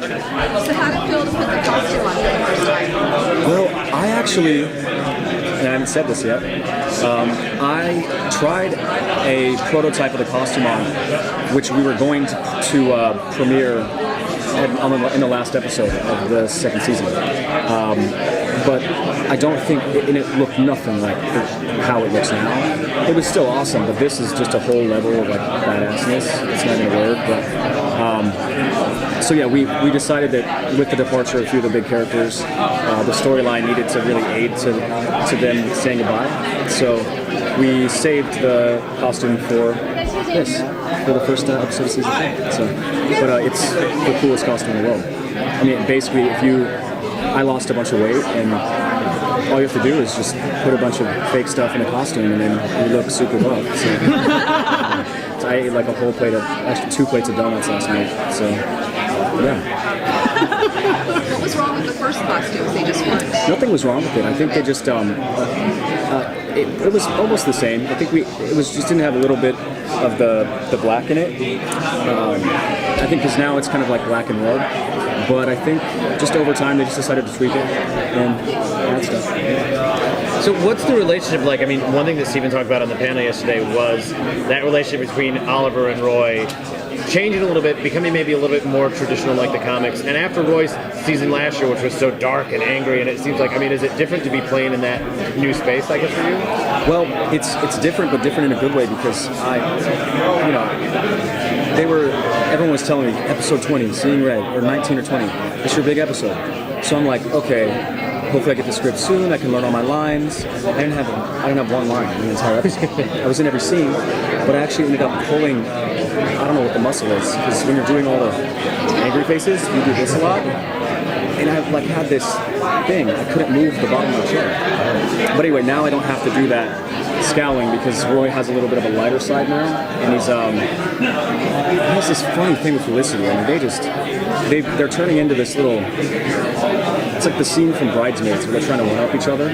So how did it feel to put the costume on for the first time? Well, I actually, and I haven't said this yet, I tried a prototype of the costume on, which we were going to premiere in the last episode of the second season. But I don't think, and it looked nothing like how it looks now. It was still awesome, but this is just a whole level of like badassness. It's not going to work, but so yeah, we decided that with the departure of a few of the big characters, the storyline needed to really aid to them saying goodbye. So we saved the costume for this, for the first episode of season 3. So, but it's the coolest costume in the world. I mean, basically, I lost a bunch of weight, and all you have to do is just put a bunch of fake stuff in a costume, and then you look super buff. So, so I ate like a whole plate actually 2 plates of donuts last night. So, yeah. What was wrong with the first costumes? They just weren't. Nothing was wrong with it. I think they just it was almost the same. I think it was just didn't have a little bit of the black in it. I think because now it's kind of like black and red. But I think just over time they just decided to tweak it and add stuff. So what's the relationship like? I mean, one thing that Steven talked about on the panel yesterday was that relationship between Oliver and Roy changing a little bit, becoming maybe a little bit more traditional like the comics. And after Roy's season last year, which was so dark and angry, and it seems like, I mean, is it different to be playing in that new space, I guess, for you? Well, it's different, but different in a good way because everyone was telling me, episode 20, Seeing Red, or 19 or 20, it's your big episode. So I'm like, okay, hopefully I get the script soon, I can learn all my lines. I didn't have one line in the entire episode. I was in every scene, but I actually ended up pulling, I don't know what the muscle is, because when you're doing all the angry faces, you do this a lot. And I like had this thing, I couldn't move the bottom of the chair. But anyway, now I don't have to do that scowling because Roy has a little bit of a lighter side now, and he has this funny thing with Felicity. I mean, they're turning into this little. It's like the scene from Bridesmaids where they're trying to one-up each other.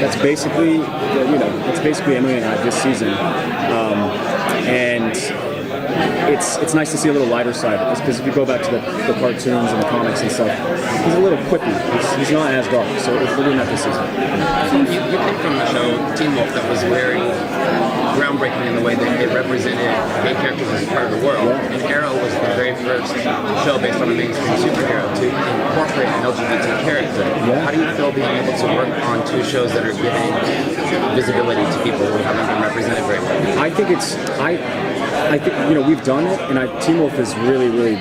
That's basically Emily and I this season, and it's nice to see a little lighter side because if you go back to the cartoons and the comics and stuff, he's a little quippy. He's not as dark, so we're doing that this season. You came from a show, Teen Wolf, that was very groundbreaking in the way that it represented gay characters as part of the world. Yeah. And Arrow was the very first show based on a mainstream superhero to incorporate an LGBT character. Yeah. How do you feel being able to work on 2 shows that are giving visibility to people who haven't been represented very well? I think we've done it, and Teen Wolf has really, really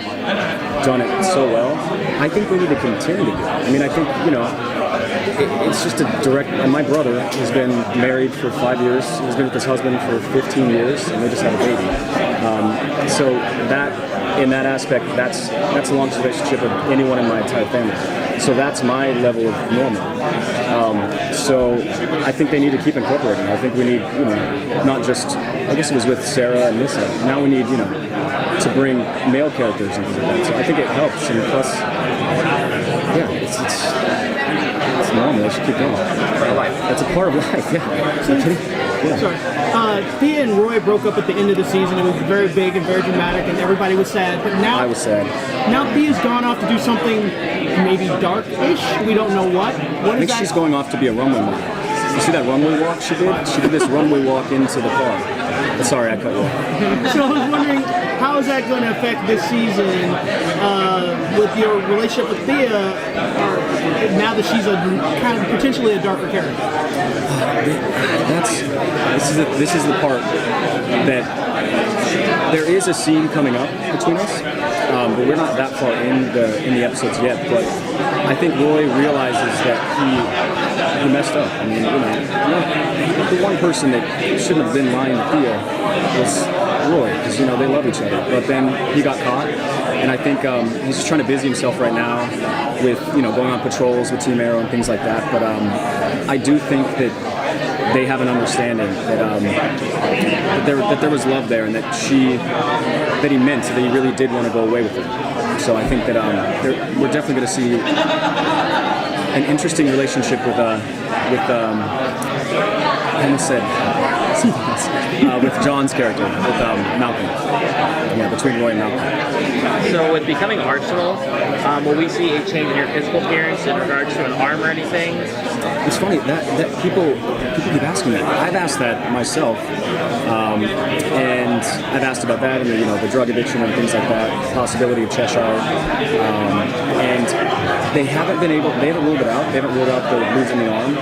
done it so well. I think we need to continue to do it. I mean, I think, it's just a direct, and my brother has been married for 5 years. He's been with his husband for 15 years, and they just had a baby. So that, in that aspect, that's the longest relationship of anyone in my entire family. So that's my level of normal. So I think they need to keep incorporating. I think we need, not just, I guess it was with Sarah and Nissa. Now we need, to bring male characters into that. So I think it helps, and plus, yeah, it's normal. They should keep going. Part of life. That's a part of life. Yeah. Sorry. Thea and Roy broke up at the end of the season. It was very big and very dramatic, and everybody was sad. But now I was sad. Now Thea's gone off to do something maybe dark-ish. We don't know what. I think she's going off to be a runway model. You see that runway walk she did? She did this runway walk into the car. Sorry, I cut you off. So I was wondering, how is that going to affect this season with your relationship with Thea, now that she's kind of potentially a darker character? This is the part that there is a scene coming up between us, but we're not that far in the episodes yet. But I think Roy realizes that he messed up. I mean, the one person that shouldn't have been lying to Thea was Roy, because they love each other. But then he got caught, and I think he's just trying to busy himself right now with going on patrols with Team Arrow and things like that. But I do think that they have an understanding that there was love there, and that he meant that he really did want to go away with her. So I think that we're definitely going to see an interesting relationship with I almost said with John's character, with Malcolm. Yeah, between Roy and Malcolm. So with becoming Arsenal, will we see a change in your physical appearance in regards to an arm or anything? It's funny that people keep asking that. I've asked that myself, and I've asked about that and the drug addiction and things like that, possibility of Cheshire, and they haven't ruled it out. They haven't ruled out the losing the arm.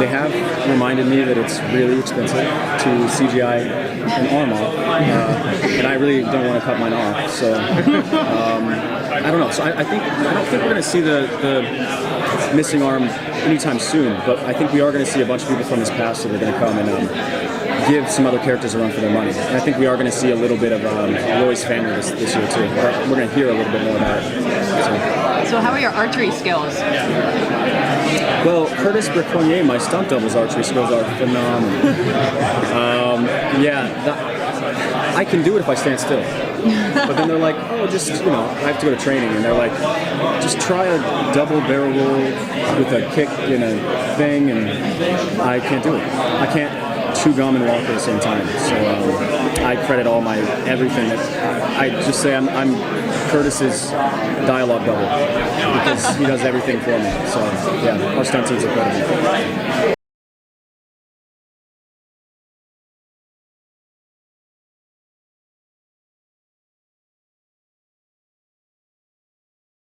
They have reminded me that it's really expensive to CGI an arm off, and I really don't want to cut mine off. So I don't know. So I don't think we're going to see the missing arm anytime soon. But I think we are going to see a bunch of people from his past that are going to come and give some other characters a run for their money. And I think we are going to see a little bit of Roy's family this year too. We're going to hear a little bit more about it. So how are your archery skills? Well, Curtis Briconnier, my stunt double's archery skills are phenomenal. I can do it if I stand still. But then they're like, oh, just, I have to go to training. And they're like, just try a double barrel roll with a kick and a thing. And I can't do it. I can't chew gum and walk at the same time. So I credit all my everything. I just say I'm Curtis's dialogue double because he does everything for me. So, yeah, our stunt team's incredible.